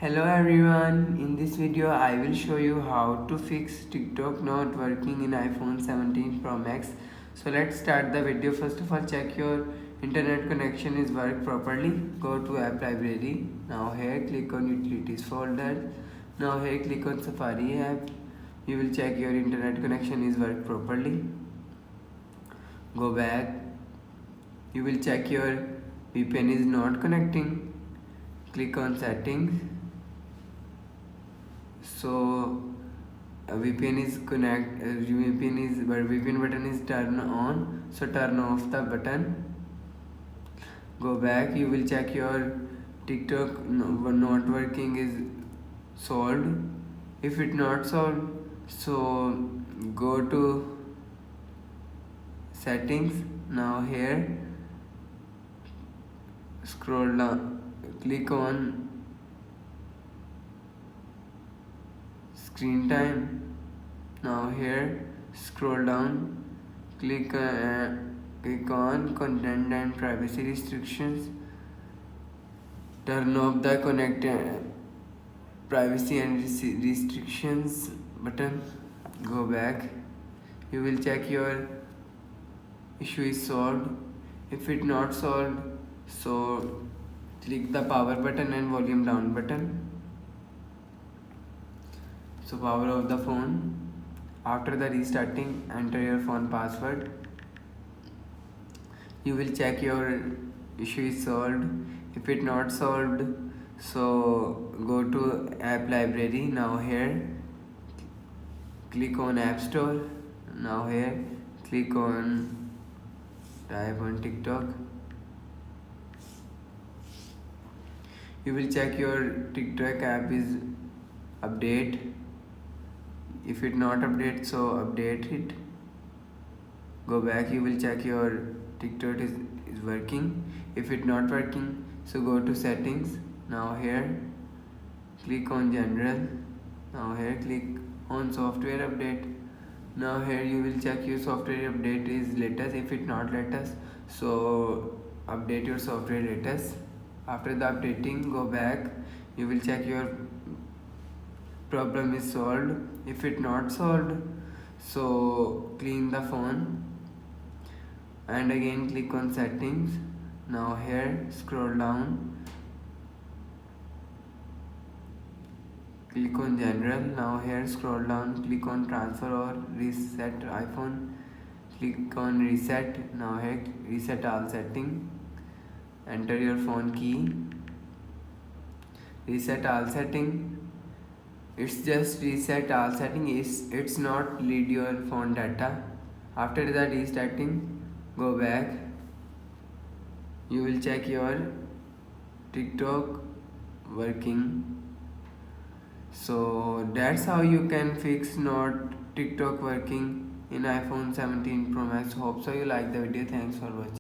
Hello everyone, in this video I will show you how to fix TikTok not working in iPhone 17 Pro Max. So let's start the video. First of all, check your internet connection is work properly. Go to app library. Now here click on utilities folder. Now here click on Safari app. You will check your internet connection is work properly. Go back. You will check your VPN is not connecting. Click on settings. So VPN is VPN button is turn on, so turn off the button. Go back. You will check your TikTok not working is solved. If it not solved, so go to settings. Now here scroll down, click on screen time. Now here scroll down, click on content and privacy restrictions. Turn off the connect privacy and restrictions button. Go back. You will check your issue is solved. If it not solved, so click the power button and volume down button. So power off the phone. After the restarting, enter your phone password. You will check your issue is solved. If it not solved, so go to app library. Now here click on app store. Now here click on type on TikTok. You will check your TikTok app is update. If it not update, so update it. Go back. You will check your TikTok is working. If it not working, so go to settings. Now here click on general. Now here click on software update. Now here you will check your software update is latest. If it not latest, so update your software latest. After the updating, go back. You will check your problem is solved. If it not solved, so clean the phone and again click on settings. Now here scroll down, click on general. Now here scroll down, click on transfer or reset iPhone. Click on reset. Now here reset all setting. Enter your phone key. Reset all setting. It's just reset all setting. It's not read your phone data. After the restarting, go back. You will check your TikTok working. So that's how you can fix not TikTok working in iPhone 17 Pro Max. Hope so you like the video. Thanks for watching.